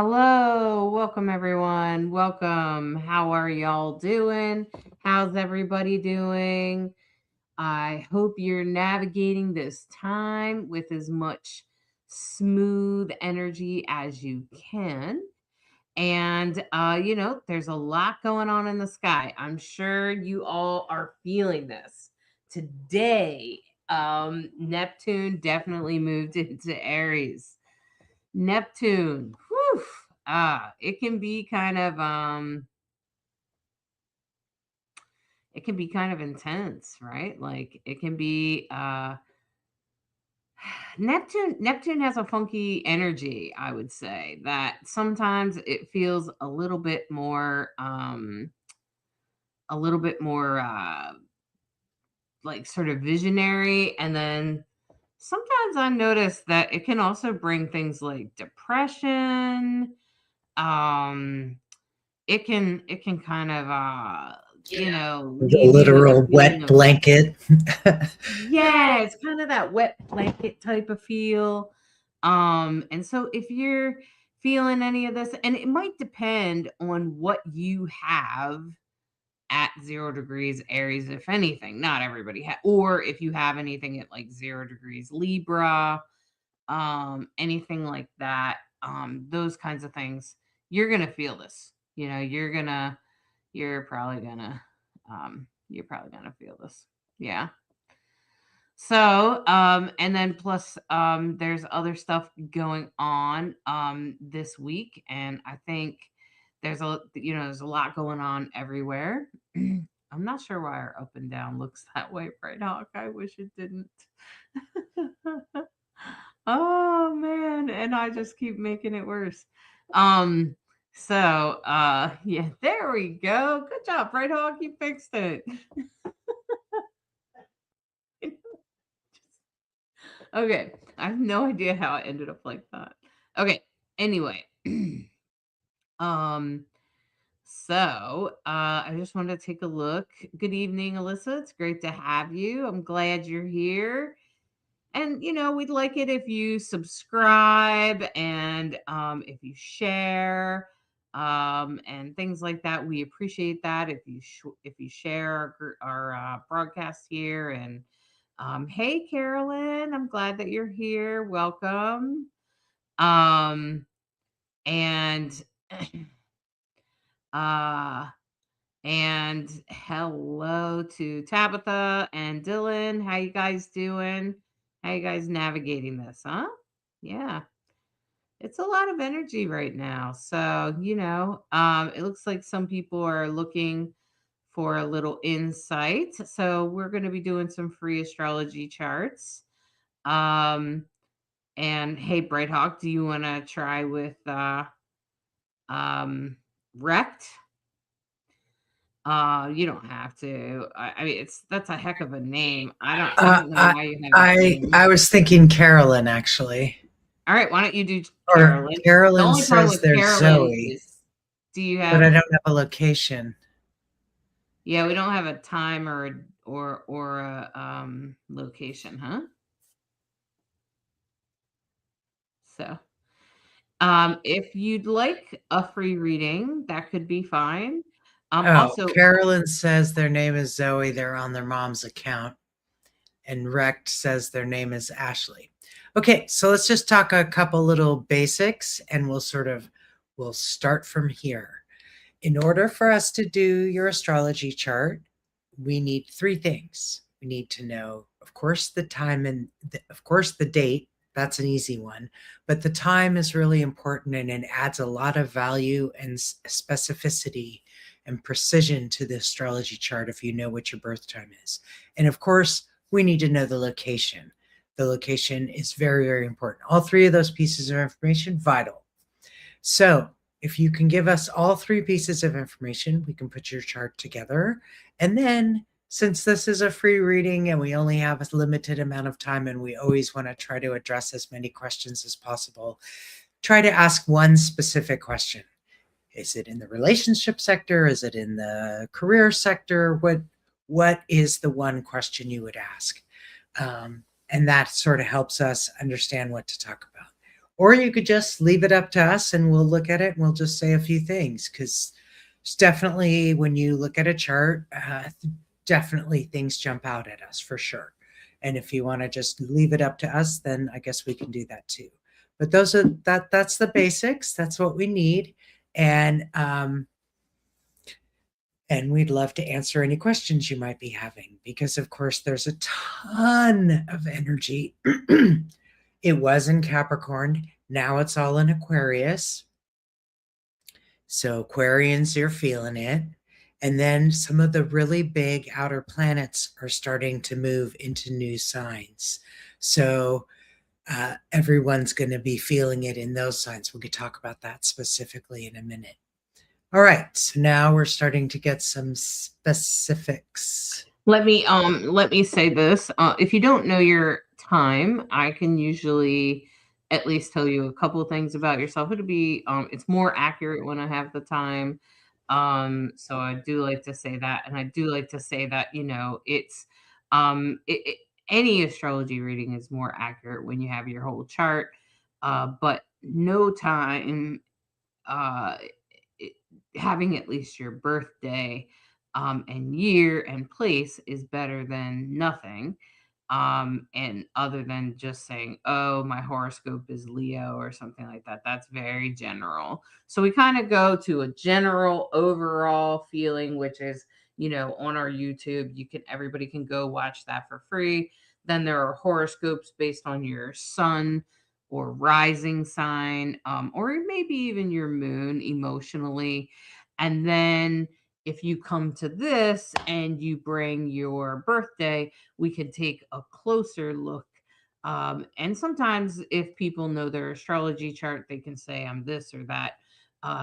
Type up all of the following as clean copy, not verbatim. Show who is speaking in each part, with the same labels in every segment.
Speaker 1: Hello, welcome everyone. Welcome. How are y'all doing? How's everybody doing? I hope you're navigating this time with as much smooth energy as you can. And, there's a lot going on in the sky. I'm sure you all are feeling this. Today, Neptune definitely moved into Aries. Neptune, whew, it can be kind of it can be kind of intense, right? Like it can be Neptune has a funky energy, I would say, that sometimes it feels a little bit more like sort of visionary, and then sometimes I notice that it can also bring things like depression. um it can kind of
Speaker 2: The
Speaker 1: leave you with a
Speaker 2: literal
Speaker 1: feeling
Speaker 2: wet
Speaker 1: of,
Speaker 2: blanket.
Speaker 1: yeah, it's kind of that wet blanket type of feel. And so if you're feeling any of this, and it might depend on what you have at 0 degrees Aries, if anything. Not everybody or if you have anything at like 0 degrees Libra, anything like that, those kinds of things, you're gonna feel this. You're probably gonna feel this. Yeah. So, and then plus, there's other stuff going on, this week, and I think there's a lot going on everywhere. I'm not sure why our up and down looks that way right now. I wish it didn't. Oh man, and I just keep making it worse. Um, yeah, there we go. Good job, Right Hawk. You fixed it. Okay. I have no idea how I ended up like that. Okay. Anyway. um I just wanted to take a look. Good evening, Alyssa. It's great to have you. I'm glad you're here. And we'd like it if you subscribe and if you share and things like that. We appreciate that if you share our broadcast here. And hey, Carolyn, I'm glad that you're here. Welcome. Um, and uh, and hello to Tabitha and Dylan. How you guys doing? How you guys navigating this, huh? Yeah. It's a lot of energy right now. So, it looks like some people are looking for a little insight. So, we're going to be doing some free astrology charts. Um, and hey, Bright Hawk, do you want to try with um, Rect? You don't have to. I mean, that's a heck of a name. I
Speaker 2: Uh,
Speaker 1: don't know
Speaker 2: I,
Speaker 1: why you have that
Speaker 2: I
Speaker 1: name.
Speaker 2: I was thinking Carolyn actually,
Speaker 1: All right, why don't you do
Speaker 2: or
Speaker 1: Carolyn? The
Speaker 2: Carolyn
Speaker 1: only problem
Speaker 2: says
Speaker 1: with
Speaker 2: there's
Speaker 1: Carolyn
Speaker 2: Zoe,
Speaker 1: is, do you
Speaker 2: but I
Speaker 1: have?
Speaker 2: don't have a location.
Speaker 1: Yeah, we don't have a time or a location, huh? So, if you'd like a free reading, that could be fine.
Speaker 2: Oh,
Speaker 1: Also,
Speaker 2: Carolyn says their name is Zoe. They're on their mom's account, and Rect says their name is Ashley. Okay, so let's just talk a couple little basics, and we'll start from here. In order for us to do your astrology chart, we need three things. We need to know, of course, the time and, of course, the date. That's an easy one. But the time is really important, and it adds a lot of value and specificity and precision to the astrology chart if you know what your birth time is. And of course, we need to know the location. The location is very, very important. All three of those pieces of information, vital. So if you can give us all three pieces of information, we can put your chart together. And then, since this is a free reading and we only have a limited amount of time and we always want to try to address as many questions as possible, try to ask one specific question. Is it in the relationship sector? Is it in the career sector? What is the one question you would ask? And that sort of helps us understand what to talk about. Or you could just leave it up to us and we'll look at it and we'll just say a few things, because it's definitely, when you look at a chart, definitely things jump out at us for sure. And if you want to just leave it up to us, then I guess we can do that too. But that's the basics. That's what we need. And we'd love to answer any questions you might be having, because of course there's a ton of energy. It was in Capricorn, now it's all in Aquarius. So Aquarians, you're feeling it. And then some of the really big outer planets are starting to move into new signs. So everyone's going to be feeling it in those signs. We could talk about that specifically in a minute. All right, so now we're starting to get some specifics.
Speaker 1: Let me say this. If you don't know your time, I can usually at least tell you a couple of things about yourself. It's more accurate when I have the time. So I do like to say that, and I do like to say that, it's any astrology reading is more accurate when you have your whole chart. But no time, uh it, having at least your birthday and year and place is better than nothing. And other than just saying, oh, my horoscope is Leo or something like that, that's very general. So we kind of go to a general overall feeling, which is, on our YouTube, everybody can go watch that for free. Then there are horoscopes based on your sun or rising sign, or maybe even your moon emotionally. And then if you come to this and you bring your birthday, we can take a closer look. And sometimes, if people know their astrology chart, they can say, I'm this or that.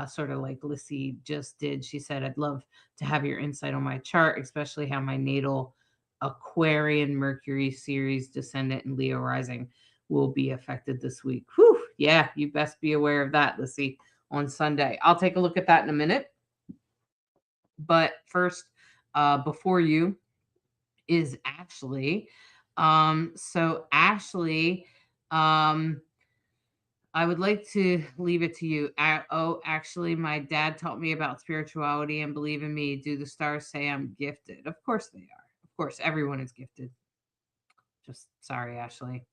Speaker 1: Sort of like Lissy just did. She said, I'd love to have your insight on my chart, especially how my natal Aquarian Mercury series descendant and Leo rising will be affected this week. Whew, yeah, you best be aware of that, Lissy, on Sunday. I'll take a look at that in a minute. But first, before you is Ashley. So Ashley, um, I would like to leave it to you. Actually, my dad taught me about spirituality and believe in me. Do the stars say I'm gifted? Of course they are. Of course, everyone is gifted. Just sorry, Ashley.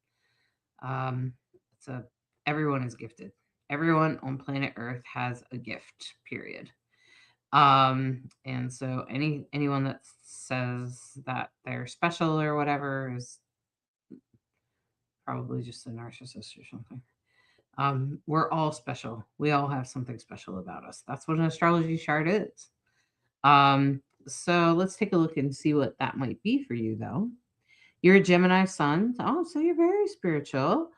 Speaker 1: Um, it's a Everyone is gifted. Everyone on planet Earth has a gift. Period. And so anyone that says that they're special or whatever is probably just a narcissist or something. We're all special. We all have something special about us. That's what an astrology chart is. So let's take a look and see what that might be for you, though. You're a Gemini sun. Oh, so you're very spiritual.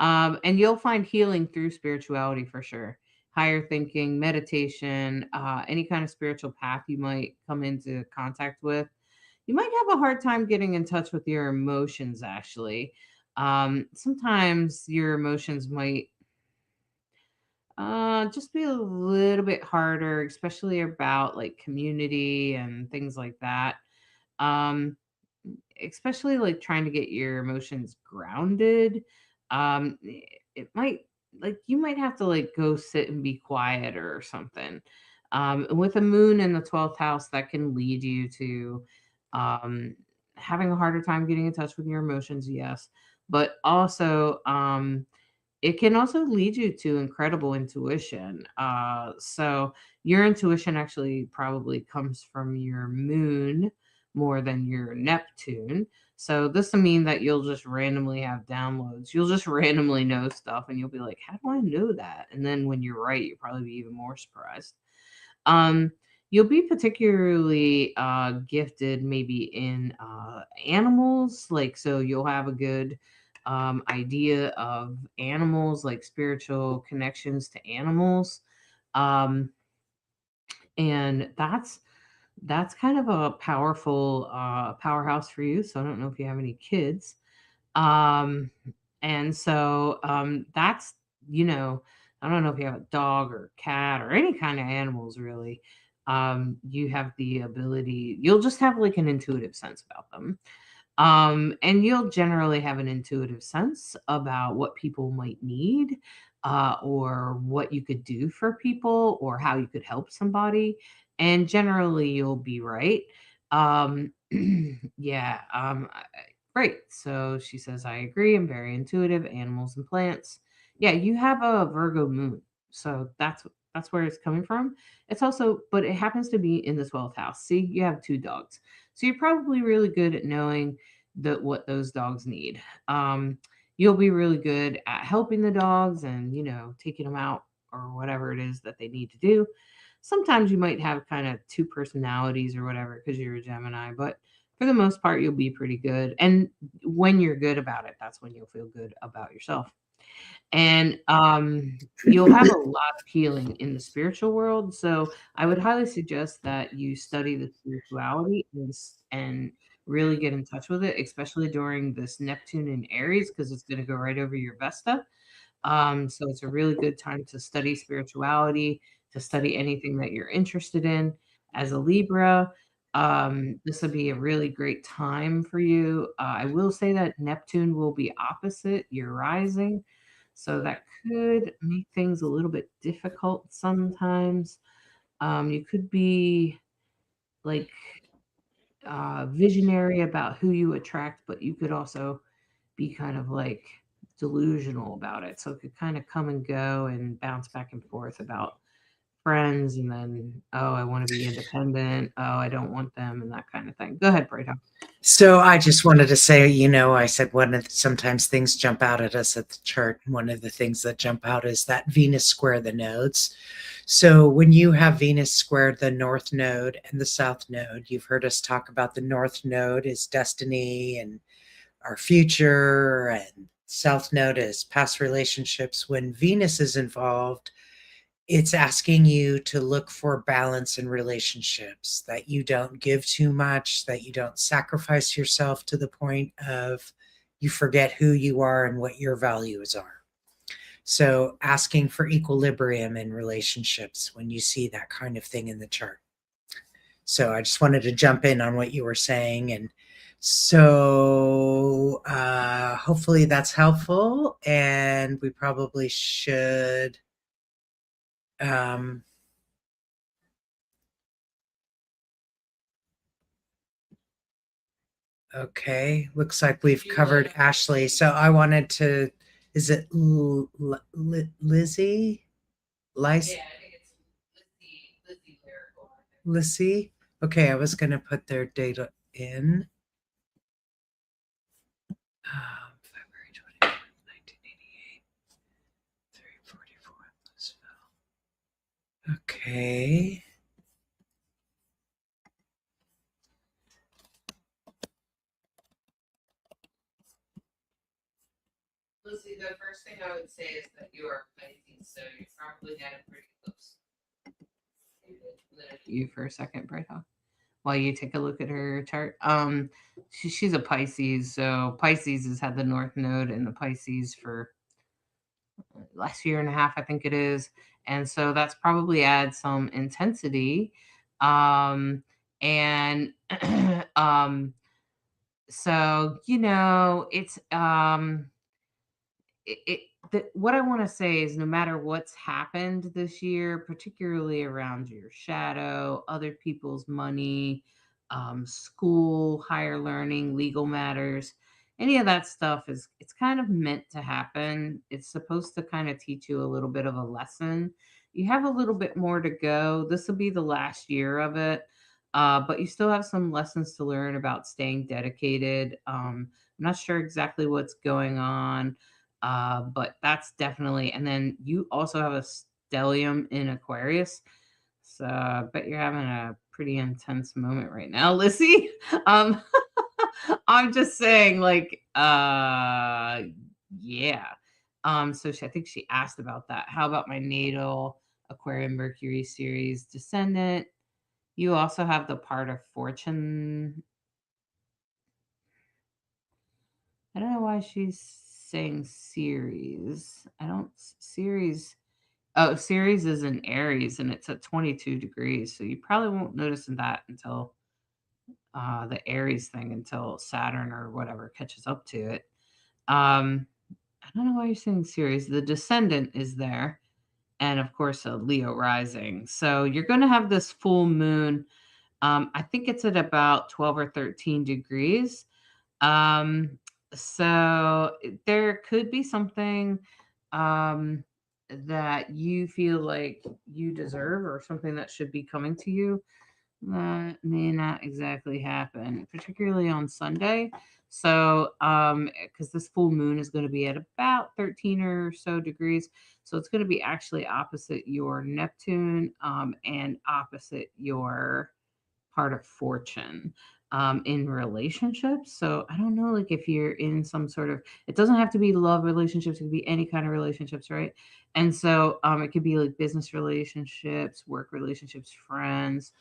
Speaker 1: And you'll find healing through spirituality for sure. Higher thinking, meditation, any kind of spiritual path you might come into contact with. You might have a hard time getting in touch with your emotions, actually. Sometimes your emotions might just be a little bit harder, especially about like community and things like that. Um, Especially like trying to get your emotions grounded. It might, like, you might have to like go sit and be quiet or something. And with a moon in the 12th house, that can lead you to um, having a harder time getting in touch with your emotions, yes. But also, it can also lead you to incredible intuition. So your intuition actually probably comes from your moon more than your Neptune. So this will mean that you'll just randomly have downloads. You'll just randomly know stuff and you'll be like, how do I know that? And then when you're right, you'll probably be even more surprised. Um, you'll be particularly gifted maybe in animals. Like, so you'll have a good idea of animals, like spiritual connections to animals. Um, and that's kind of a powerful powerhouse for you. So I don't know if you have any kids. Um, and so that's, you know, I don't know if you have a dog or cat or any kind of animals really. You have the ability, you'll just have like an intuitive sense about them. And you'll generally have an intuitive sense about what people might need, or what you could do for people, or how you could help somebody. And generally, you'll be right. Um, yeah. Great. So she says, I agree. I'm very intuitive. Animals and plants. Yeah, you have a Virgo moon, so that's where it's coming from. It's also, but it happens to be in the 12th house. See, you have two dogs, so you're probably really good at knowing what those dogs need. Um, you'll be really good at helping the dogs and taking them out or whatever it is that they need to do. Sometimes you might have kind of two personalities or whatever because you're a Gemini, but for the most part, you'll be pretty good. And when you're good about it, that's when you'll feel good about yourself. And you'll have a lot of healing in the spiritual world. So I would highly suggest that you study the spirituality and really get in touch with it, especially during this Neptune in Aries, because it's going to go right over your Vesta. So it's a really good time to study spirituality, to study anything that you're interested in. As a Libra, this would be a really great time for you. I will say that Neptune will be opposite your rising, so that could make things a little bit difficult sometimes. You could be like visionary about who you attract, but you could also be kind of like delusional about it. So it could kind of come and go and bounce back and forth about friends, and then, oh, I want to be independent. Oh, I don't want them, and that kind of thing. Go ahead, Brayton.
Speaker 2: So I just wanted to say, I said sometimes things jump out at us at the chart. One of the things that jump out is that Venus square the nodes. So when you have Venus square the north node and the south node, you've heard us talk about the north node is destiny and our future, and south node is past relationships. When Venus is involved, it's asking you to look for balance in relationships, that you don't give too much, that you don't sacrifice yourself to the point of you forget who you are and what your values are. So asking for equilibrium in relationships when you see that kind of thing in the chart. So I just wanted to jump in on what you were saying. And so hopefully that's helpful. And we probably should okay, looks like we've covered Ashley. So I wanted to, is it Lizzie? Lice?
Speaker 1: Yeah, I think it's Lizzie Lyrical.
Speaker 2: Lizzie? Okay, I was going to put their data in. February 24th, 1988. 344 Louisville. Okay.
Speaker 1: Lucy, the first thing I would say is that you are Pisces, so you probably had it pretty close. You for a second, Brighthawk, while you take a look at her chart. She's a Pisces, so Pisces has had the North Node in the Pisces for last year and a half, I think it is, and so that's probably add some intensity, and so it's it what I want to say is no matter what's happened this year, particularly around your shadow, other people's money, school, higher learning, legal matters, any of that stuff is it's kind of meant to happen. It's supposed to kind of teach you a little bit of a lesson. You have a little bit more to go. This will be the last year of it. But you still have some lessons to learn about staying dedicated. I'm not sure exactly what's going on, but that's definitely, and then you also have a stellium in Aquarius. So I bet you're having a pretty intense moment right now, Lissy. Um, I'm just saying, like, yeah. So I think she asked about that. How about my natal Aquarium Mercury series descendant? You also have the part of fortune. I don't know why she's saying series. I don't series. Oh, Ceres is in Aries and it's at 22 degrees, so you probably won't notice that until the Aries thing until Saturn or whatever catches up to it. Um, I don't know why you're saying series. The descendant is there, and of course a Leo rising. So you're going to have this full moon. I think it's at about 12 or 13 degrees. Um, so there could be something um, that you feel like you deserve or something that should be coming to you that may not exactly happen, particularly on Sunday. So, because this full moon is going to be at about 13 or so degrees. So it's going to be actually opposite your Neptune and opposite your part of fortune in relationships. So I don't know, like if you're in some sort of, it doesn't have to be love relationships, it could be any kind of relationships, right? And so it could be like business relationships, work relationships, friends.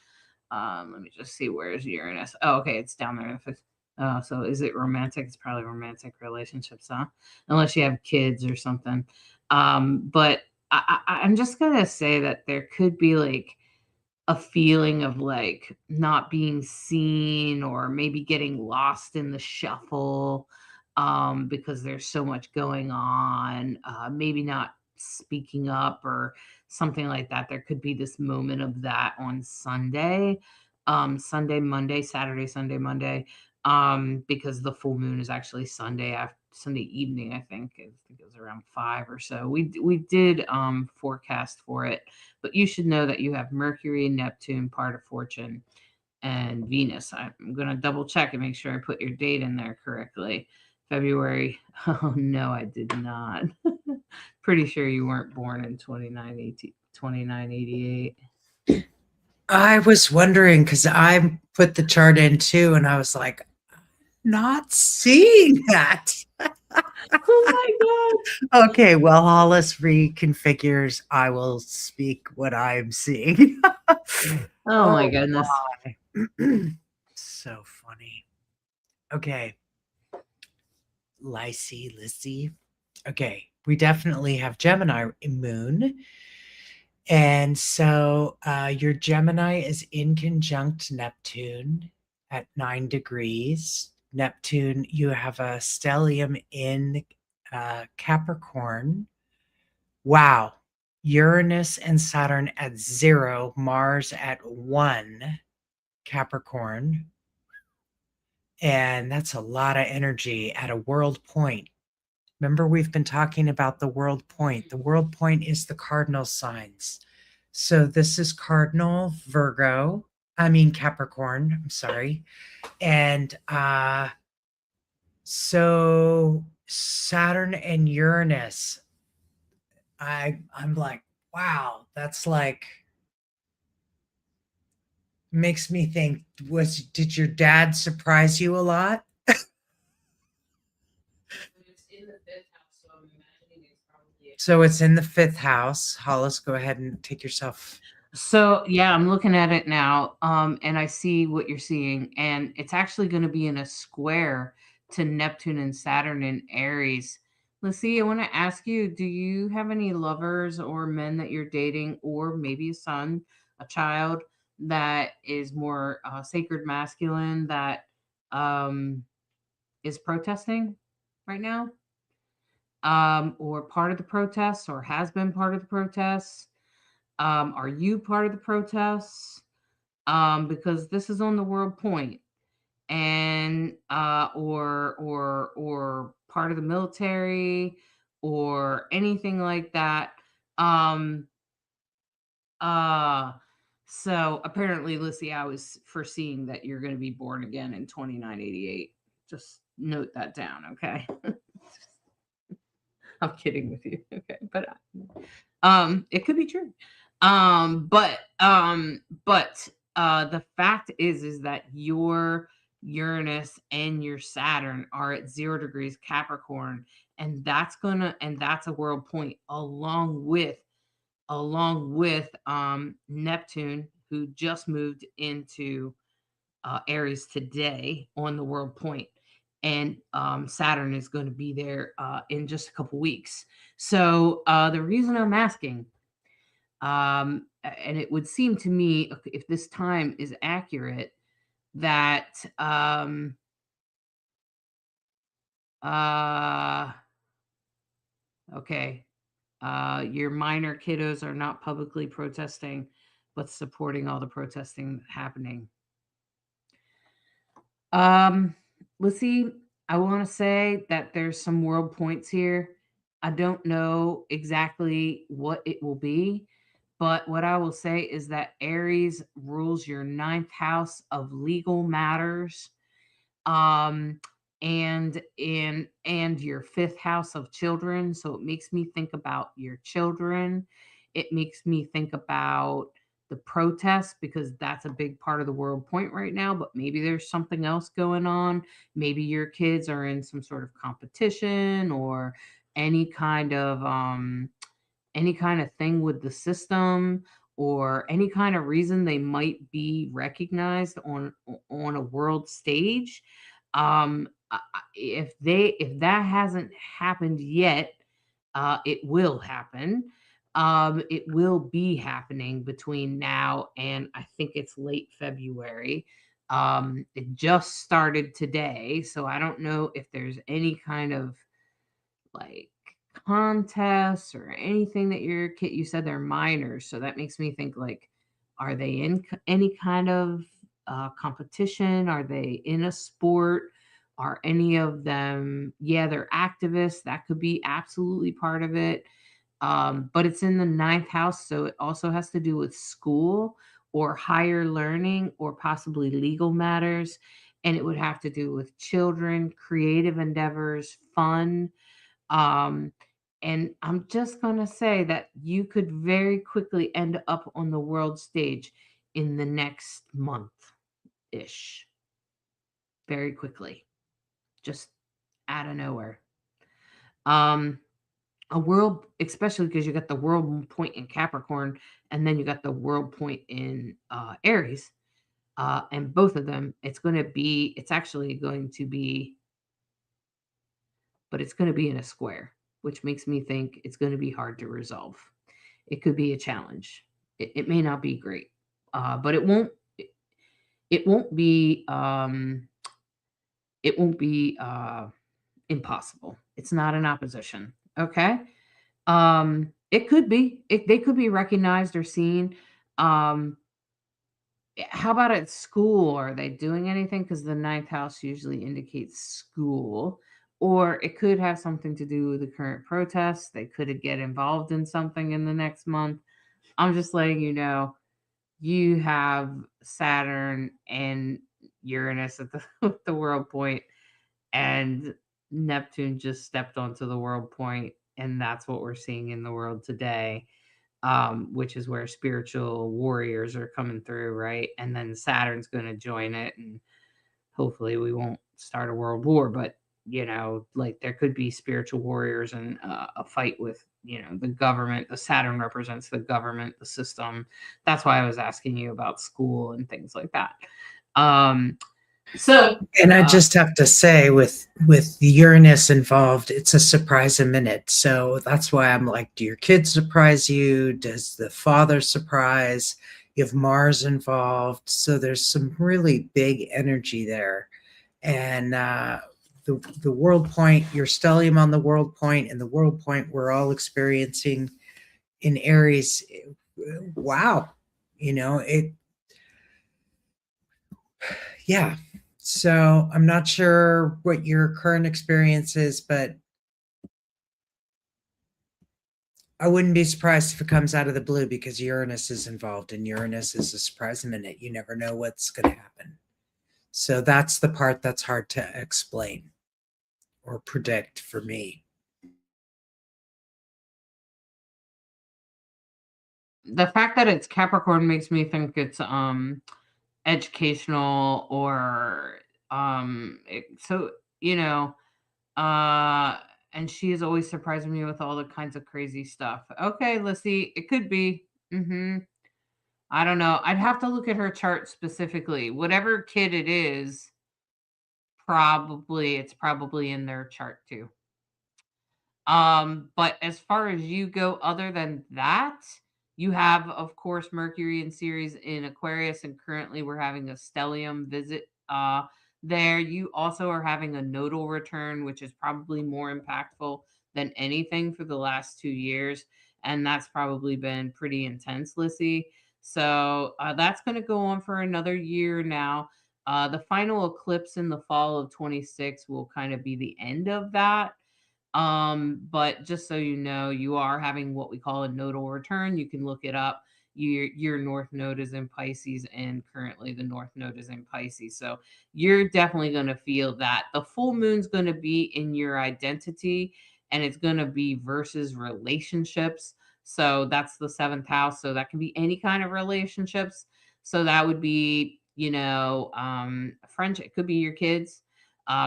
Speaker 1: Let me just see, where's Uranus? Oh, okay, it's down there in the fifth. Oh, so is it romantic? It's probably romantic relationships, huh? Unless you have kids or something. But I'm just gonna say that there could be like a feeling of like not being seen or maybe getting lost in the shuffle because there's so much going on, maybe not speaking up or something like that. There could be this moment of that on Sunday, Sunday, Monday, Saturday, Sunday, Monday, because the full moon is actually Sunday after Sunday evening. I think it was around 5 or so. We did forecast for it, but you should know that you have Mercury, Neptune, part of fortune, and Venus. I'm going to double check and make sure I put your date in there correctly. February. Oh, no, I did not. Pretty sure you weren't born in 2988.
Speaker 2: I was wondering because I put the chart in too, and I was like, not seeing that.
Speaker 1: Oh my God.
Speaker 2: Okay, well, Hollis reconfigures. I will speak what I'm seeing.
Speaker 1: Oh my
Speaker 2: Oh,
Speaker 1: goodness.
Speaker 2: my. So funny. Okay, Lissy. Okay, we definitely have Gemini moon. And so your Gemini is in conjunct Neptune at 9 degrees. Neptune, you have a stellium in Capricorn. Wow. Uranus and Saturn at 0, Mars at 1, Capricorn. And that's a lot of energy at a world point. Remember, we've been talking about the world point. The world point is the cardinal signs. So this is cardinal Capricorn, I'm sorry. And so Saturn and Uranus, I'm like, wow, that's like makes me think, did your dad surprise you a lot?
Speaker 1: It's in the fifth house, so I'm imagining it's probably.
Speaker 2: So it's in the fifth house. Hollis, go ahead and take yourself.
Speaker 1: So yeah, I'm looking at it now, and I see what you're seeing, and it's actually going to be in a square to Neptune and Saturn in Aries. Let's see. I want to ask you: do you have any lovers or men that you're dating, or maybe a son, a child that is more sacred masculine that um, is protesting right now, or part of the protests, or has been part of the protests? Are you part of the protests? Because this is on the world point, and or part of the military or anything like that. Um, uh, so apparently, Lissy, I was foreseeing that you're going to be born again in 2988. Just note that down, okay? I'm kidding with you, okay? But it could be true. But the fact is that your Uranus and your Saturn are at 0 degrees Capricorn, and that's a world point along with Neptune, who just moved into Aries today on the world point, and Saturn is going to be there in just a couple weeks. So the reason I'm asking, and it would seem to me, if this time is accurate, that uh okay, your minor kiddos are not publicly protesting but supporting all the protesting happening. Um, let's see. I want to say that there's some world points here. I don't know exactly what it will be, but what I will say is that Aries rules your ninth house of legal matters, um and your fifth house of children, so it makes me think about your children. It makes me think about the protests, because that's a big part of the world point right now, but maybe there's something else going on. Maybe your kids are in some sort of competition, or any kind of any kind of thing with the system, or any kind of reason they might be recognized on a world stage. If that hasn't happened yet, it will happen. It will be happening between now and I think it's late February. It just started today, so I don't know if there's any kind of like contests or anything that your kid, you said they're minors, so that makes me think like, are they in any kind of competition? Are they in a sport? Are any of them, yeah, they're activists, that could be absolutely part of it. But it's in the ninth house, so it also has to do with school or higher learning or possibly legal matters, and it would have to do with children, creative endeavors, fun. um, and I'm just going to say that you could very quickly end up on the world stage in the next month ish. Very quickly. Just out of nowhere. Um, a world, especially because you got the world point in Capricorn, and then you got the world point in Aries. And both of them, it's actually going to be, but it's going to be in a square, which makes me think it's going to be hard to resolve. It could be a challenge. It may not be great, but it won't be it won't be impossible. It's not an opposition. Okay. It could be. They could be recognized or seen. Um, how about at school? Are they doing anything? Because the ninth house usually indicates school. Or it could have something to do with the current protests. They could get involved in something in the next month. I'm just letting you know, you have Saturn and Uranus at the world point, and Neptune just stepped onto the world point, and that's what we're seeing in the world today. Which is where spiritual warriors are coming through, right? And then Saturn's going to join it, and hopefully we won't start a world war, but like there could be spiritual warriors and a fight with the government. The Saturn represents the government, the system. That's why I was asking you about school and things like that. um so
Speaker 2: And I
Speaker 1: uh
Speaker 2: just have to say, with the Uranus involved, it's a surprise a minute. So that's why I'm like, do your kids surprise you? Does the father surprise? You have Mars involved, so there's some really big energy there. And the world point, your stellium on the world point, and the world point we're all experiencing in Aries. Wow, it. Yeah. So I'm not sure what your current experience is, but I wouldn't be surprised if it comes out of the blue, because Uranus is involved, and Uranus is a surprise minute. You never know what's going to happen. So that's the part that's hard to explain or predict for me.
Speaker 1: the fact that it's Capricorn makes me think it's educational, or so you know uh and she is always surprising me with all the kinds of crazy stuff. Okay, let's see, it could be. I don't know, I'd have to look at her chart specifically. Whatever kid it is, it's probably in their chart too. But as far as you go, other than that, You have, of course, Mercury in Ceres in Aquarius, and currently we're having a stellium visit there. You also are having a nodal return, which is probably more impactful than anything for the last 2 years. And that's probably been pretty intense, Lissy. So that's going to go on for another year now. The final eclipse in the fall of 26 will kind of be the end of that. But just so you know, you are having what we call a nodal return. You can look it up. Your north node is in Pisces, and currently the north node is in Pisces. So you're definitely going to feel that. The full moon's going to be in your identity, and it's going to be versus relationships. So that's the seventh house. So that can be any kind of relationships. So that would be, friendship. It could be your kids,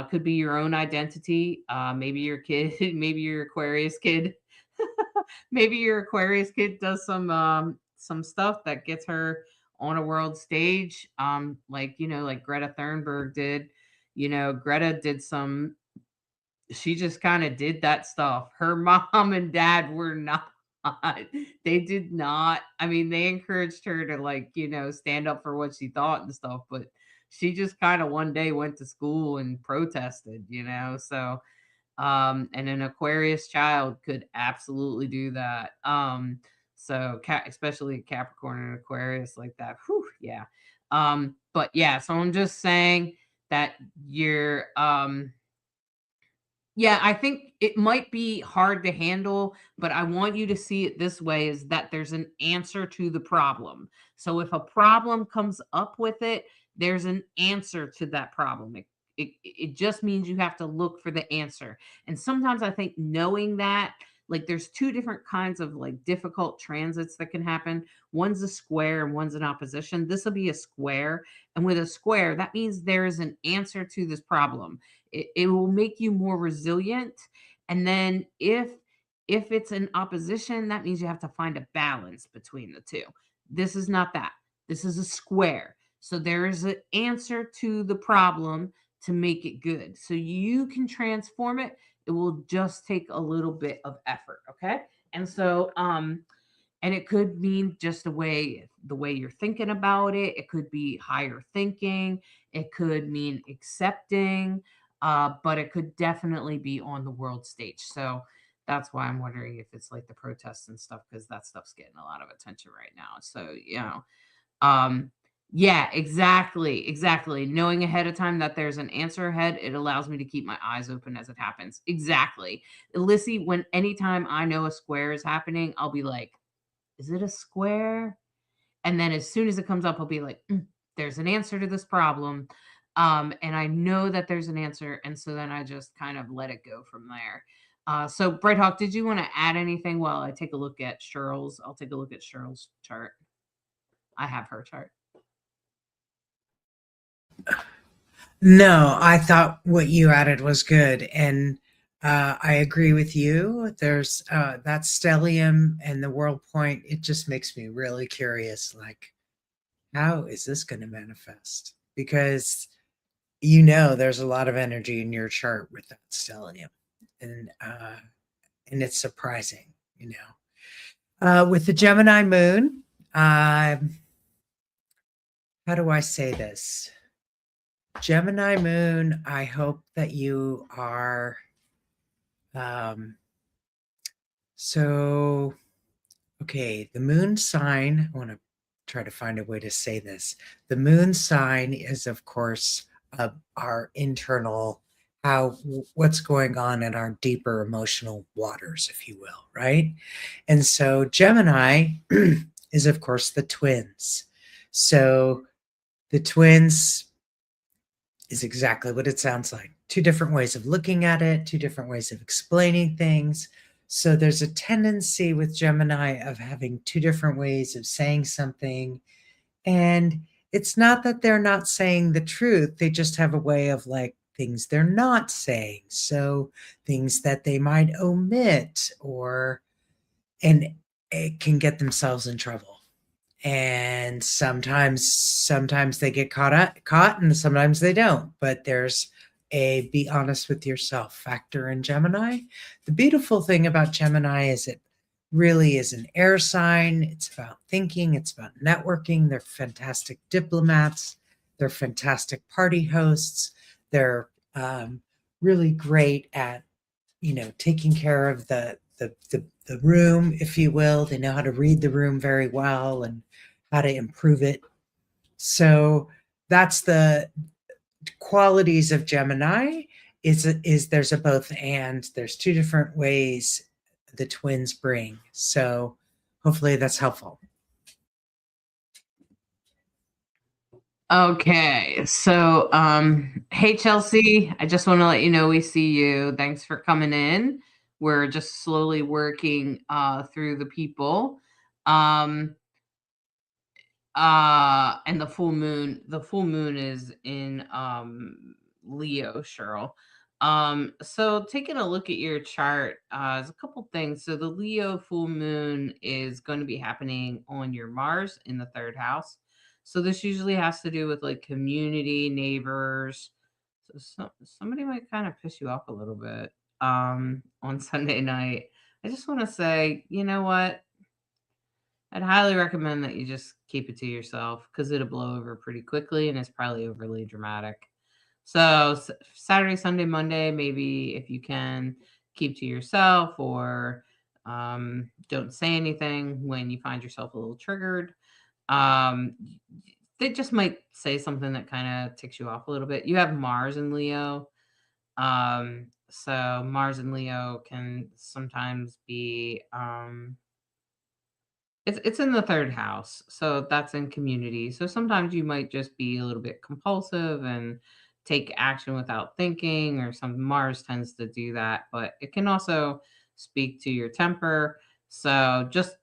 Speaker 1: could be your own identity. Maybe your kid, maybe your Aquarius kid, maybe your Aquarius kid does some stuff that gets her on a world stage. Like like Greta Thunberg did. Greta did some. She just kind of did that stuff. Her mom and dad were not. They did not. I mean, they encouraged her to stand up for what she thought and stuff, but she just kind of one day went to school and protested. So and an Aquarius child could absolutely do that. So especially Capricorn and Aquarius like that. Whew, yeah. But yeah, so I'm just saying that you're yeah, I think it might be hard to handle, but I want you to see it this way, is that there's an answer to the problem. So if a problem comes up with it, there's an answer to that problem. It just means you have to look for the answer. And sometimes I think knowing that, like, there's two different kinds of like difficult transits that can happen. One's a square and one's an opposition. This will be a square. And with a square, that means there is an answer to this problem. It will make you more resilient. And then if it's an opposition, that means you have to find a balance between the two. This is not that. This is a square. So there is an answer to the problem to make it good. So you can transform it. It will just take a little bit of effort. Okay. And so and it could mean just the way you're thinking about it. It could be higher thinking. It could mean accepting, but it could definitely be on the world stage. So that's why I'm wondering if it's like the protests and stuff, because that stuff's getting a lot of attention right now. So um, yeah, exactly, exactly. Knowing ahead of time that there's an answer ahead, it allows me to keep my eyes open as it happens. Exactly, Lissy. When anytime I know a square is happening, I'll be like, is it a square? And then as soon as it comes up, I'll be like, there's an answer to this problem. And I know that there's an answer. And so then I just kind of let it go from there. So, Bright Hawk, did you want to add anything while I take a look at Cheryl's? I'll take a look at Cheryl's chart. I have her chart.
Speaker 2: No, I thought what you added was good. And I agree with you. There's that stellium and the world point. It just makes me really curious. Like, how is this going to manifest? Because there's a lot of energy in your chart with that stellium, and it's surprising. With the Gemini moon, how do I say this? Gemini moon, I hope that you are so okay, the moon sign, I want to try to find a way to say this. The moon sign is, of course, our internal, what's going on in our deeper emotional waters, if you will, right? And so Gemini is, of course, the twins. So the twins is exactly what it sounds like. Two different ways of looking at it, two different ways of explaining things. So there's a tendency with Gemini of having two different ways of saying something. And it's not that they're not saying the truth. They just have a way of like things they're not saying. So things that they might omit, and it can get themselves in trouble. And sometimes they get caught and sometimes they don't. But there's a be honest with yourself factor in Gemini. The beautiful thing about Gemini is it really is an air sign. It's about thinking, it's about networking. They're fantastic diplomats, they're fantastic party hosts. They're really great at, taking care of the room, if you will. They know how to read the room very well and how to improve it. So that's the qualities of Gemini. Is there's a both and. There's two different ways the twins bring. So hopefully that's helpful.
Speaker 1: Okay, so hey Chelsea, I just want to let you know we see you. Thanks for coming in. We're just slowly working through the people. Um and the full moon is in Leo, Cheryl. So taking a look at your chart, there's a couple things. So the Leo full moon is going to be happening on your Mars in the third house. So this usually has to do with like community, neighbors. So somebody might kind of piss you off a little bit on Sunday night. I just want to say, you know what? I'd highly recommend that you just keep it to yourself because it'll blow over pretty quickly and it's probably overly dramatic. So Saturday, Sunday, Monday, maybe if you can keep to yourself or don't say anything when you find yourself a little triggered. Um, they just might say something that kind of ticks you off a little bit. You have Mars in Leo. So Mars and Leo can sometimes be it's in the third house, so that's in community. So sometimes you might just be a little bit compulsive and take action without thinking, or some Mars tends to do that, but it can also speak to your temper. So just,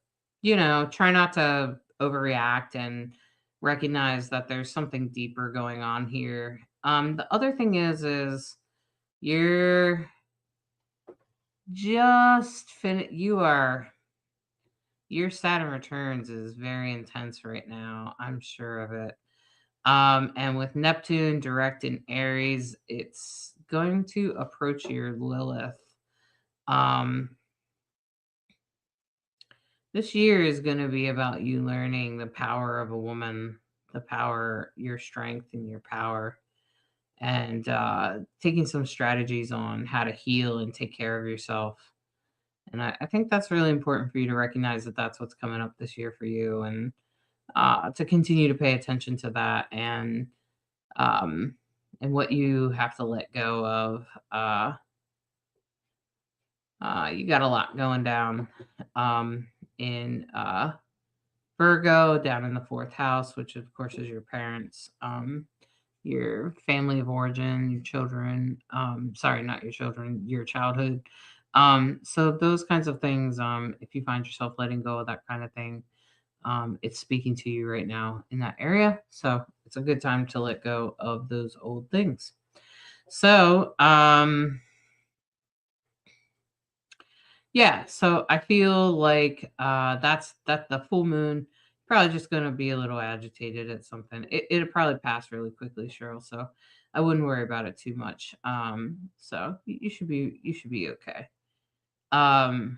Speaker 1: try not to overreact and recognize that there's something deeper going on here. The other thing is you're you are your Saturn returns is very intense right now. I'm sure of it. And with Neptune direct in Aries, it's going to approach your Lilith. Um, this year is going to be about you learning the power of a woman, the power, your strength, and your power, and taking some strategies on how to heal and take care of yourself. And I think that's really important for you to recognize that that's what's coming up this year for you, and to continue to pay attention to that um, and what you have to let go of. You got a lot going down in Virgo, down in the fourth house, which of course is your parents, your family of origin, your children. Sorry, not your children, your childhood. So those kinds of things. If you find yourself letting go of that kind of thing, it's speaking to you right now in that area. So it's a good time to let go of those old things. So, yeah, so I feel like that the full moon probably just going to be a little agitated at something. It'll probably pass really quickly, Cheryl. So I wouldn't worry about it too much. So you should be okay. Um,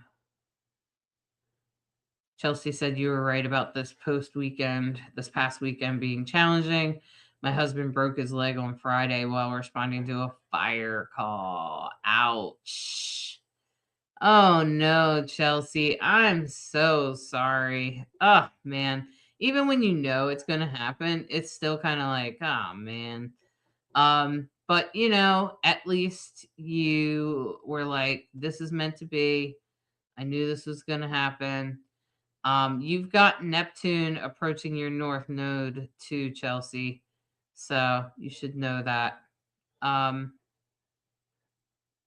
Speaker 1: Chelsea said you were right about this past weekend being challenging. My husband broke his leg on Friday while responding to a fire call. Ouch. Oh no, Chelsea. I'm so sorry. Oh man. Even when you know it's gonna happen, it's still kind of like, oh man. But at least you were like, this is meant to be. I knew this was gonna happen. You've got Neptune approaching your north node too, Chelsea. So you should know that. Um,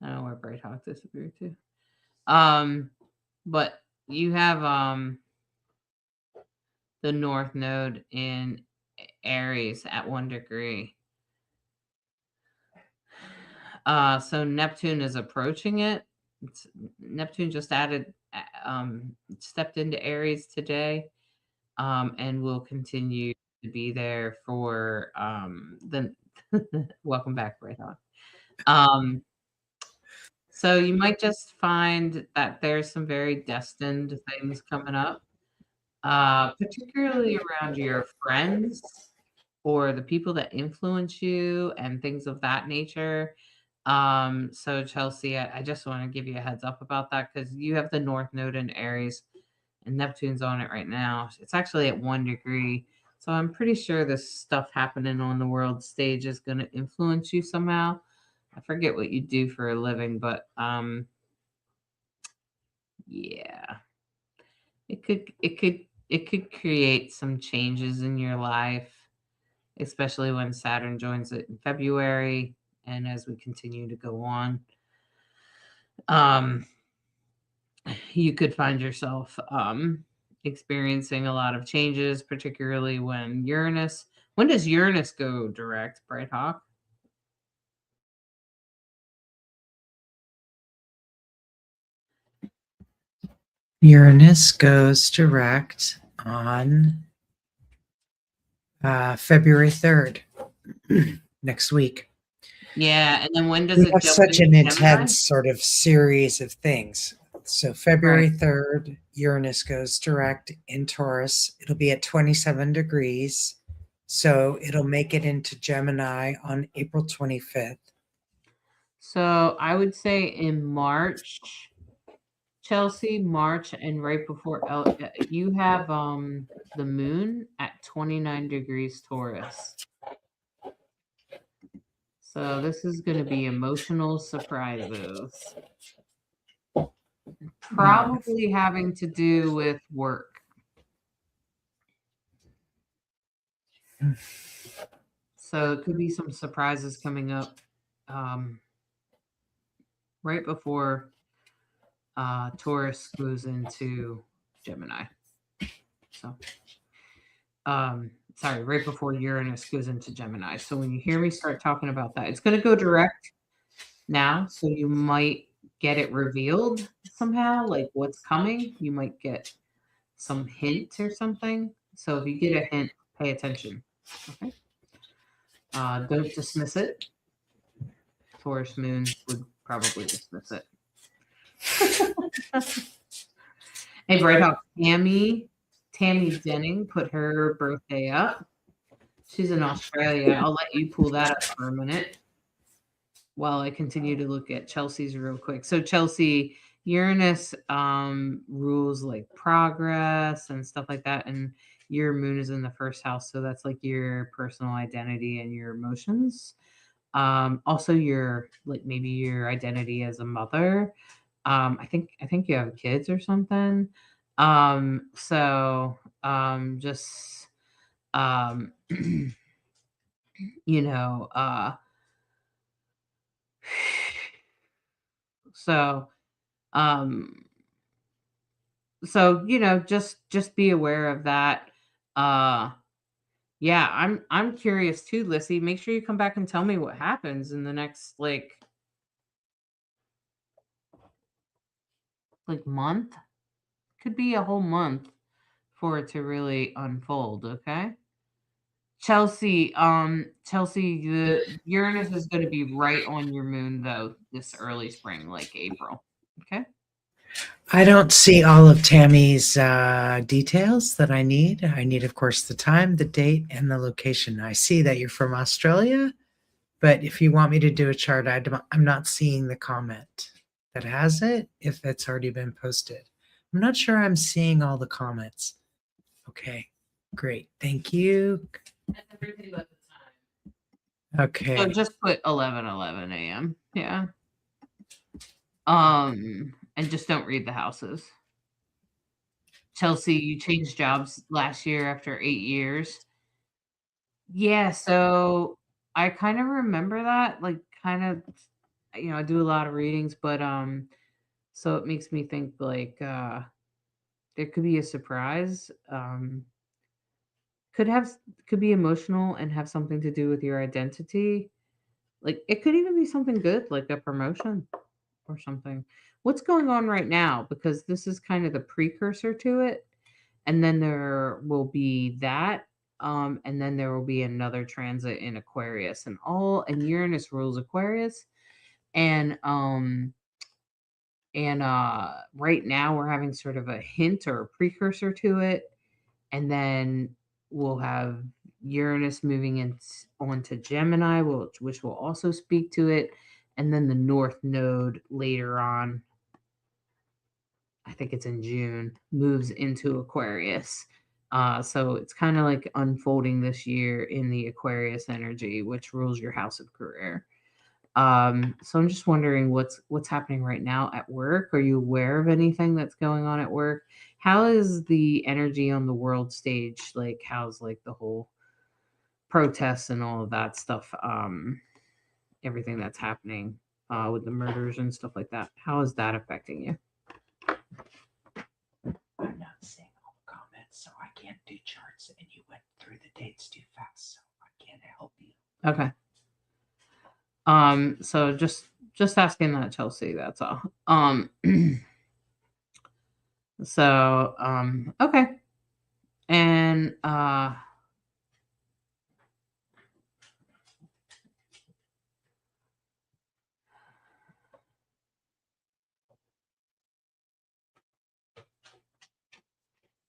Speaker 1: I don't know where Bright Hawk disappeared to. Um, but you have the north node in Aries at 1 degree. So Neptune is approaching it. Neptune just stepped into Aries today, and will continue to be there for the welcome back, Bright Hawk. Um, So you might just find that there's some very destined things coming up, particularly around your friends or the people that influence you and things of that nature. So Chelsea, I just want to give you a heads up about that because you have the North Node in Aries and Neptune's on it right now. It's actually at 1 degree. So I'm pretty sure this stuff happening on the world stage is going to influence you somehow. I forget what you do for a living, but yeah, it could create some changes in your life, especially when Saturn joins it in February and as we continue to go on. Um, you could find yourself experiencing a lot of changes, particularly when Uranus. When does Uranus go direct, Bright Hawk?
Speaker 2: Uranus goes direct on February 3rd, next week.
Speaker 1: Yeah, and then when does
Speaker 2: We
Speaker 1: it
Speaker 2: have
Speaker 1: jump
Speaker 2: such
Speaker 1: into
Speaker 2: an
Speaker 1: Gemini?
Speaker 2: intense sort of series of things. So
Speaker 1: Right.
Speaker 2: February 3rd, Uranus goes direct in Taurus. It'll be at 27 degrees. So it'll make it into Gemini on April 25th.
Speaker 1: So I would say in March, Chelsea, March, and right before you have the moon at 29 degrees Taurus. So this is going to be emotional surprises, probably having to do with work. So it could be some surprises coming up um, right before Taurus goes into Gemini. So, sorry, right before Uranus goes into Gemini. So when you hear me start talking about that, it's going to go direct now. So you might get it revealed somehow, like what's coming. You might get some hint or something. So if you get a hint, pay attention. Okay. Don't dismiss it. Taurus moon would probably dismiss it. Hey, Bright Hawk, Tammy Denning put her birthday up. She's in Australia. I'll let you pull that up for a minute while I continue to look at Chelsea's real quick. So Chelsea, Uranus rules like progress and stuff like that, and your moon is in the first house, so that's like your personal identity and your emotions. Also your like maybe your identity as a mother. I think you have kids or something. So just um you know, so um just be aware of that. Uh yeah, I'm curious too, Lissy. Make sure you come back and tell me what happens in the next like month. Could be a whole month for it to really unfold, okay? Chelsea, the Uranus is going to be right on your moon though this early spring, like April. Okay.
Speaker 2: I don't see all of Tammy's details that I need. I need, of course, the time, the date, and the location. I see that you're from Australia, but if you want me to do a chart, I'm not seeing the comment that has it if it's already been posted. I'm not sure I'm seeing all the comments. Okay, great. Thank you.
Speaker 1: That's everything but the time. So
Speaker 2: Okay.
Speaker 1: just put 11:11 a.m. Yeah. And just don't read the houses. Chelsea, you changed jobs last year after 8 years. Yeah, so I kind of remember that, like kind of I do a lot of readings, but so it makes me think like there could be a surprise. Could have could be emotional and have something to do with your identity. Like it could even be something good, like a promotion or something. What's going on right now? Because this is kind of the precursor to it. And then there will be that. And then there will be another transit in Aquarius and Uranus rules Aquarius. And And right now we're having sort of a hint or a precursor to it, and then we'll have Uranus moving in onto Gemini, which will also speak to it, and then the North Node later on, I think it's in June, moves into Aquarius. So it's kind of like unfolding this year in the Aquarius energy, which rules your house of career. So I'm just wondering what's happening right now at work. Are you aware of anything that's going on at work? How is the energy on the world stage? Like, how's like the whole protests and all of that stuff? Everything that's happening with the murders and stuff like that. How is that affecting you?
Speaker 2: I'm not seeing all the comments, so I can't do charts, and you went through the dates too fast, so I can't help you.
Speaker 1: Okay. So just asking that, Chelsea. That's all. So okay, and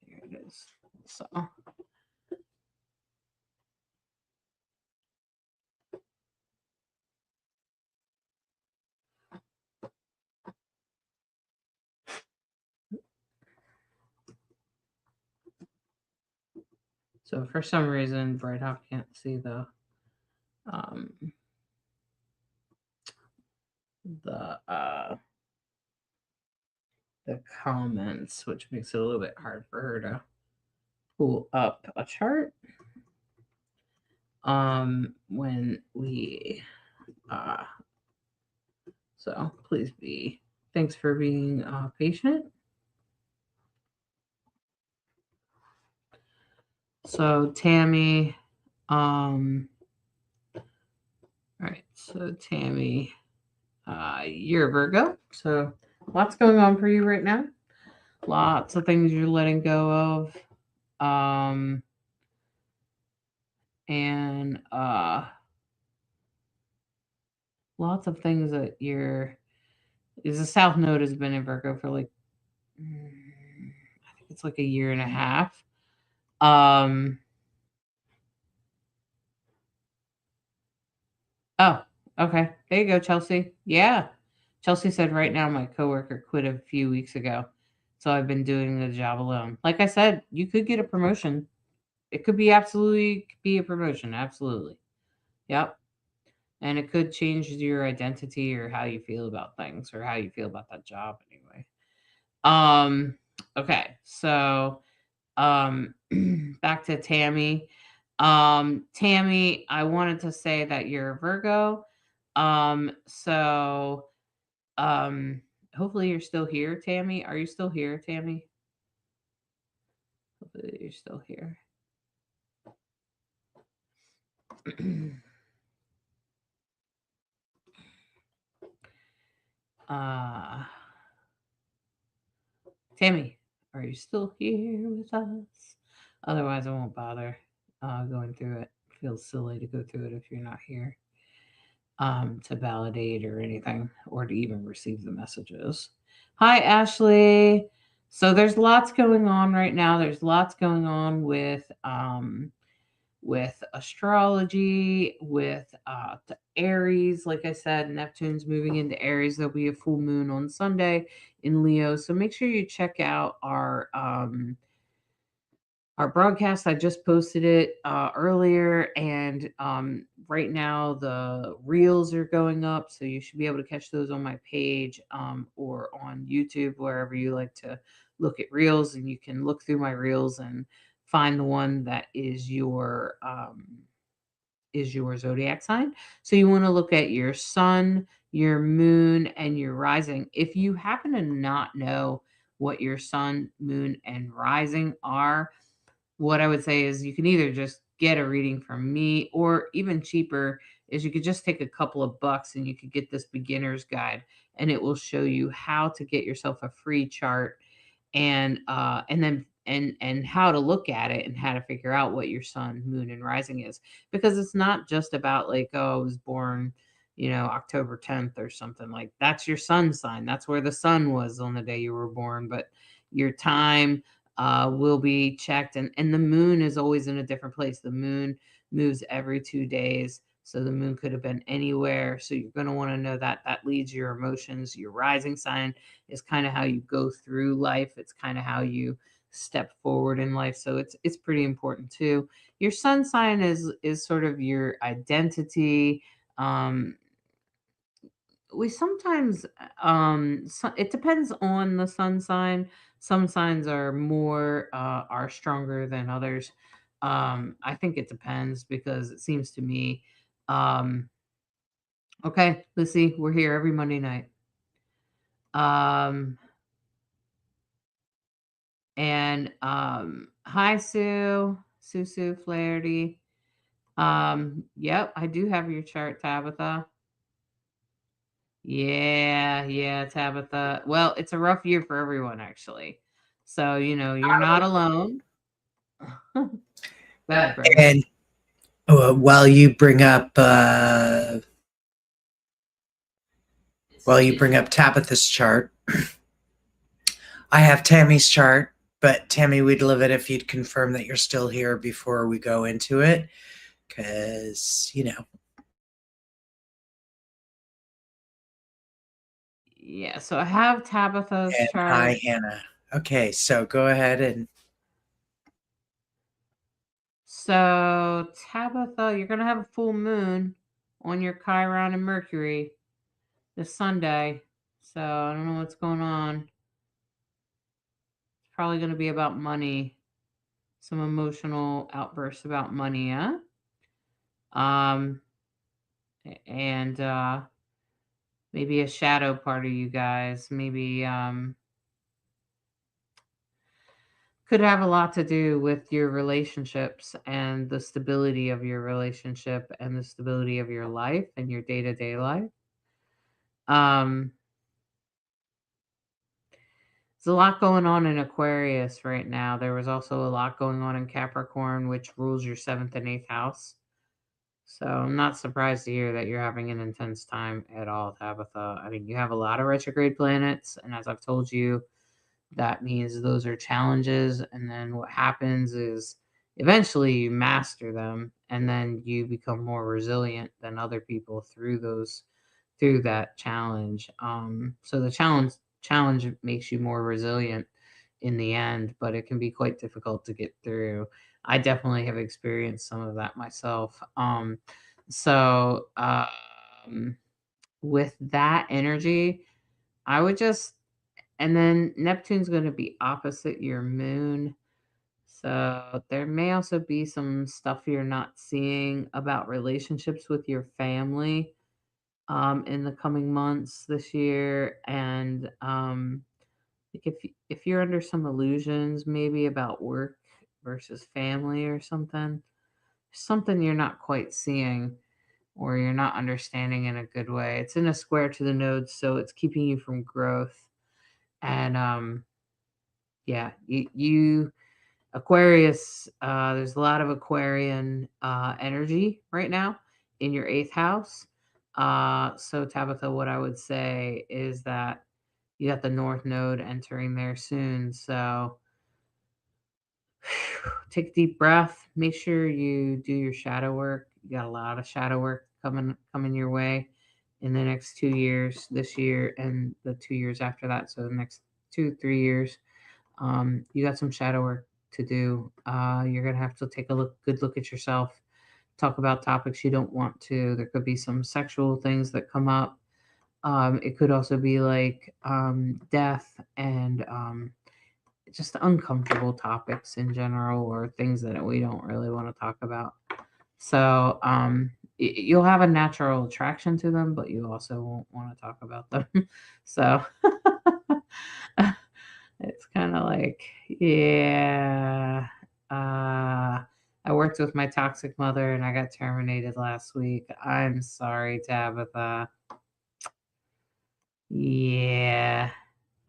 Speaker 1: here it is. So for some reason, Bright Hop can't see um the uh the comments, which makes it a little bit hard for her to pull up a chart. When we uh so please be thanks for being patient. So Tammy, all right, so Tammy, you're a Virgo, so lots going on for you right now. Lots of things you're letting go of. And lots of things that you're is the South Node has been in Virgo for like I think it's like a year and a half. Um oh, okay. There you go, Chelsea. Yeah. Chelsea said right now my coworker quit a few weeks ago. So I've been doing the job alone. Like I said, you could get a promotion. It could be absolutely be a promotion. Absolutely. Yep. And it could change your identity or how you feel about things or how you feel about that job anyway. Okay. So back to Tammy. Tammy, I wanted to say that you're a Virgo. So um hopefully you're still here, Tammy. Are you still here, Tammy? Hopefully you're still here. uh Tammy, are you still here with us? Otherwise I won't bother going through it. Feels silly to go through it if you're not here. To validate or anything, or to even receive the messages. Hi, Ashley. So there's lots going on right now. There's lots going on with astrology, with the Aries. Like I said, Neptune's moving into Aries. There'll be a full moon on Sunday in Leo. So make sure you check out our broadcast. I just posted it earlier, and right now the reels are going up, so you should be able to catch those on my page or on YouTube, wherever you like to look at reels, and you can look through my reels and find the one that is your zodiac sign. So you want to look at your sun, your moon, and your rising. If you happen to not know what your sun, moon, and rising are, what I would say is you can either just get a reading from me, or even cheaper is you could just take a couple of bucks and you could get this beginner's guide, and it will show you how to get yourself a free chart, and how to look at it and how to figure out what your sun, moon, and rising is, because it's not just about like, oh, I was born October 10th or something, like that's your sun sign. That's where the sun was on the day you were born. But your time will be checked, and the moon is always in a different place. The moon moves every 2 days. So the moon could have been anywhere. So you're going to want to know that. That leads your emotions. Your rising sign is kind of how you go through life. It's kind of how you step forward in life. So it's pretty important too. Your sun sign is sort of your identity. Um, we sometimes it depends on the sun sign. Some signs are stronger than others. I think it depends because it seems to me. Um okay, Lucy, we're here every Monday night. Um and hi, Sue Flaherty. Yep, I do have your chart, Tabitha. Yeah, Tabitha. Well, it's a rough year for everyone, actually. So, you're not alone. Go ahead, Greg.
Speaker 2: And while you bring up Tabitha's chart, I have Tammy's chart. But Tammy, we'd love it if you'd confirm that you're still here before we go into it, because
Speaker 1: Yeah, so I have Tabitha's
Speaker 2: And hi,
Speaker 1: chart.
Speaker 2: Hannah. Okay, so go ahead and
Speaker 1: So, Tabitha, you're going to have a full moon on your Chiron and Mercury this Sunday. So, I don't know what's going on. It's probably going to be about money. Some emotional outbursts about money, huh? Um, and maybe a shadow part of you guys. Maybe could have a lot to do with your relationships and the stability of your relationship and the stability of your life and your day-to-day life. Um, there's a lot going on in Aquarius right now. There was also a lot going on in Capricorn, which rules your seventh and eighth house. So I'm not surprised to hear that you're having an intense time at all, Tabitha. I mean, you have a lot of retrograde planets, and as I've told you, that means those are challenges. And then what happens is eventually you master them, and then you become more resilient than other people through that challenge. So the challenge makes you more resilient in the end, but it can be quite difficult to get through. I definitely have experienced some of that myself. So with that energy, I would just, and then Neptune's going to be opposite your moon. So there may also be some stuff you're not seeing about relationships with your family in the coming months this year. And like if you're under some illusions, maybe about work versus family or something you're not quite seeing or you're not understanding in a good way. It's in a square to the nodes, so it's keeping you from growth. And yeah, you Aquarius, there's a lot of Aquarian energy right now in your eighth house. So, Tabitha, what I would say is that you got the North Node entering there soon. So, take a deep breath. Make sure you do your shadow work. You got a lot of shadow work coming your way in the next 2 years, this year and the 2 years after that. So, the next 2-3 years. You got some shadow work to do. You're gonna have to take a good look at yourself. Talk about topics you don't want to. There could be some sexual things that come up. It could also be like death and just uncomfortable topics in general, or things that we don't really want to talk about. So you'll have a natural attraction to them, but you also won't want to talk about them. So it's kind of like, yeah. Uh, I worked with my toxic mother and I got terminated last week. I'm sorry, Tabitha. Yeah.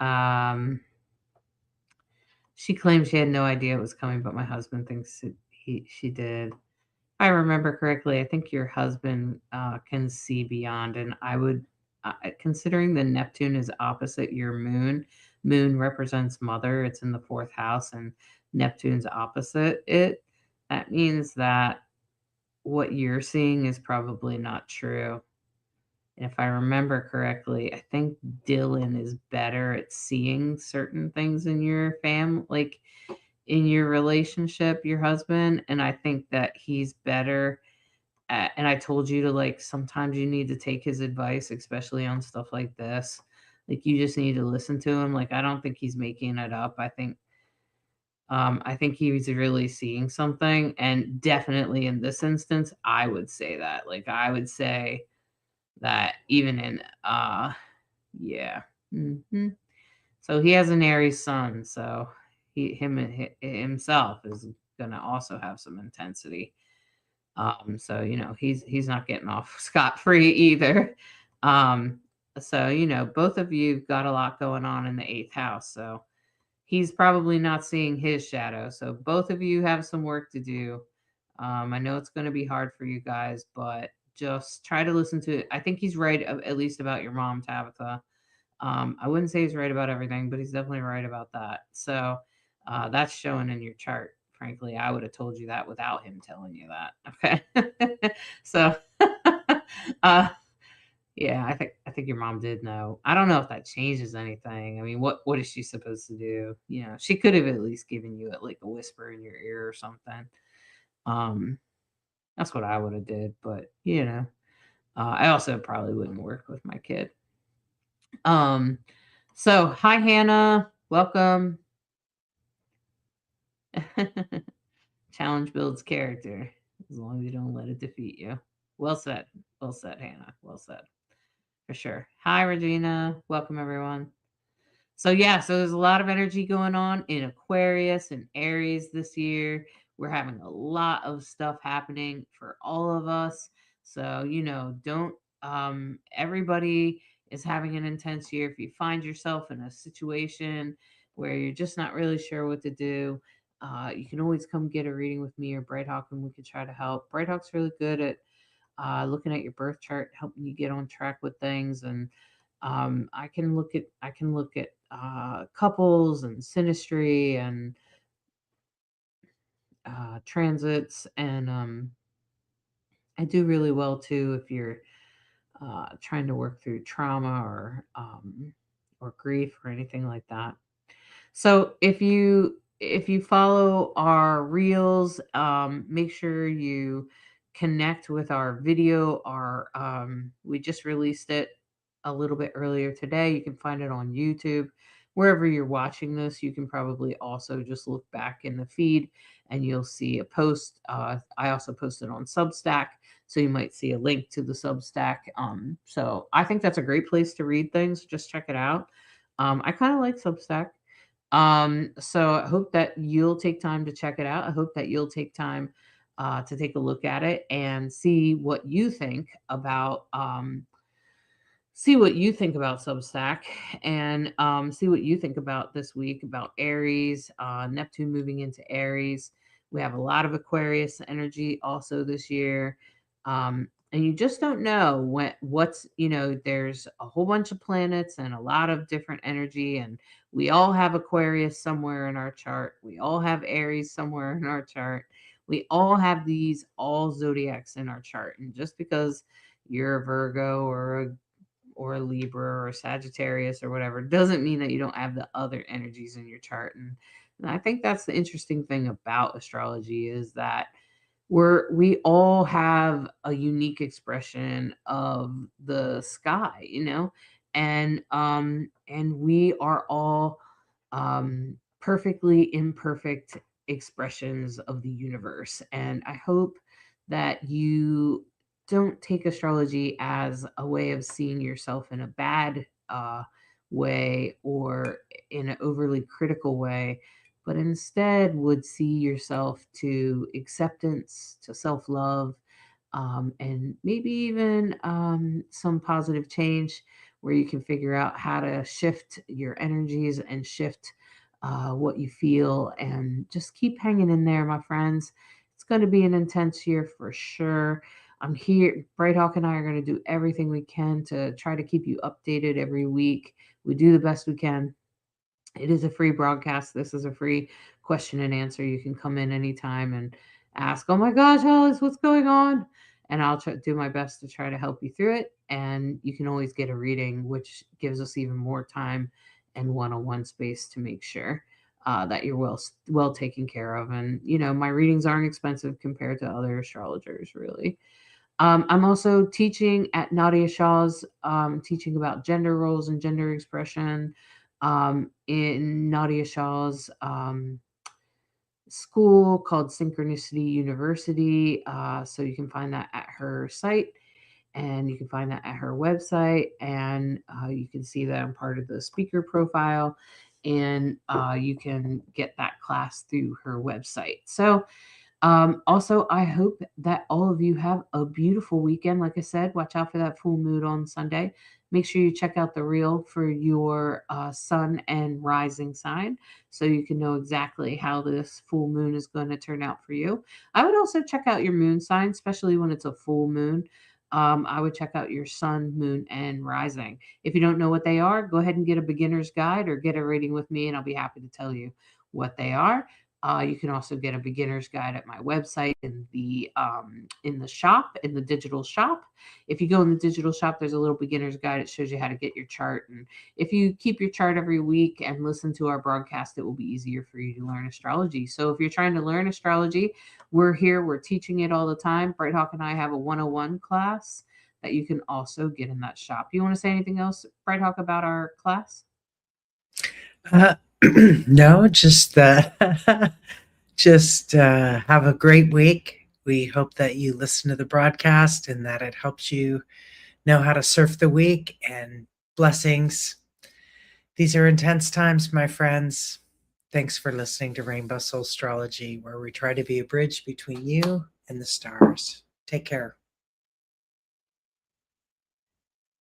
Speaker 1: Um, she claims she had no idea it was coming, but my husband thinks she did. I remember correctly, I think your husband can see beyond, and I would, considering the Neptune is opposite your moon. Moon represents mother; it's in the fourth house, and Neptune's opposite it. That means that what you're seeing is probably not true. And if I remember correctly, I think Dylan is better at seeing certain things in your like in your relationship, your husband, and I think that he's better and I told you to like sometimes you need to take his advice, especially on stuff like this. Like you just need to listen to him. Like I don't think he's making it up. I think he's really seeing something, and definitely in this instance, I would say that. Like I would say that even in yeah. hmm So he has an Aries sun, so himself is gonna also have some intensity. So he's not getting off scot free either. Um, so both of you got a lot going on in the eighth house. So he's probably not seeing his shadow. So both of you have some work to do. I know it's going to be hard for you guys, but just try to listen to it. I think he's right, at least about your mom, Tabitha. I wouldn't say he's right about everything, but he's definitely right about that. So that's showing in your chart. Frankly, I would have told you that without him telling you that. Okay. So uh, yeah, I think your mom did know. I don't know if that changes anything. I mean, what is she supposed to do? She could have at least given you like a whisper in your ear or something. Um, that's what I would have did, but I also probably wouldn't work with my kid. Um, so hi Hannah, welcome. Challenge builds character as long as you don't let it defeat you. Well said, well said, Hannah. Well said for sure. Hi Regina, welcome everyone. So there's a lot of energy going on in Aquarius and Aries this year. We're having a lot of stuff happening for all of us. So, don't everybody is having an intense year. If you find yourself in a situation where you're just not really sure what to do, you can always come get a reading with me or Bright Hawk and we could try to help. Bright Hawk's really good at looking at your birth chart, helping you get on track with things. And I can look at couples and synastry and transits, and I do really well too if you're trying to work through trauma or grief or anything like that. So if you follow our reels, make sure you connect with our video. Our We just released it a little bit earlier today. You can find it on YouTube. Wherever you're watching this, you can probably also just look back in the feed and you'll see a post. I also posted on Substack, so you might see a link to the Substack. So I think that's a great place to read things. Just check it out. I kind of like Substack. So I hope that you'll take time to check it out. I hope that you'll take time to take a look at it and see what you think about Substack, and see what you think about this week about Aries, Neptune moving into Aries. We have a lot of Aquarius energy also this year. And you just don't know there's a whole bunch of planets and a lot of different energy, and we all have Aquarius somewhere in our chart. We all have Aries somewhere in our chart. We all have these all zodiacs in our chart. And just because you're a Virgo or a Libra or a Sagittarius or whatever doesn't mean that you don't have the other energies in your chart. And I think that's the interesting thing about astrology is that we all have a unique expression of the sky, and we are all perfectly imperfect expressions of the universe. And I hope that you don't take astrology as a way of seeing yourself in a bad way or in an overly critical way, but instead would see yourself to acceptance, to self love, and maybe even some positive change where you can figure out how to shift your energies and shift what you feel, and just keep hanging in there, my friends. It's going to be an intense year for sure. I'm here. Bright Hawk and I are going to do everything we can to try to keep you updated every week. We do the best we can. It is a free broadcast. This is a free question and answer. You can come in anytime and ask, "Oh my gosh, Hollis, what's going on?" And I'll do my best to try to help you through it. And you can always get a reading, which gives us even more time and one-on-one space to make sure that you're well taken care of. And my readings aren't expensive compared to other astrologers, really. I'm also teaching at Nadia Shaw's, teaching about gender roles and gender expression in Nadia Shaw's school called Synchronicity University. So you can find that at her site, and you can find that at her website. And you can see that I'm part of the speaker profile, and you can get that class through her website. So also, I hope that all of you have a beautiful weekend. Like I said, watch out for that full moon on Sunday. Make sure you check out the reel for your sun and rising sign so you can know exactly how this full moon is going to turn out for you. I would also check out your moon sign, especially when it's a full moon. I would check out your sun, moon, and rising. If you don't know what they are, go ahead and get a beginner's guide or get a reading with me, and I'll be happy to tell you what they are. You can also get a beginner's guide at my website in the shop, in the digital shop. If you go in the digital shop, there's a little beginner's guide. It shows you how to get your chart. And if you keep your chart every week and listen to our broadcast, it will be easier for you to learn astrology. So if you're trying to learn astrology, we're here. We're teaching it all the time. Bright Hawk and I have a 101 class that you can also get in that shop. You want to say anything else, Bright Hawk, about our class?
Speaker 2: Uh, no, just just have a great week. We hope that you listen to the broadcast and that it helps you know how to surf the week, and blessings. These are intense times, my friends. Thanks for listening to Rainbow Soul Astrology, where we try to be a bridge between you and the stars. Take care.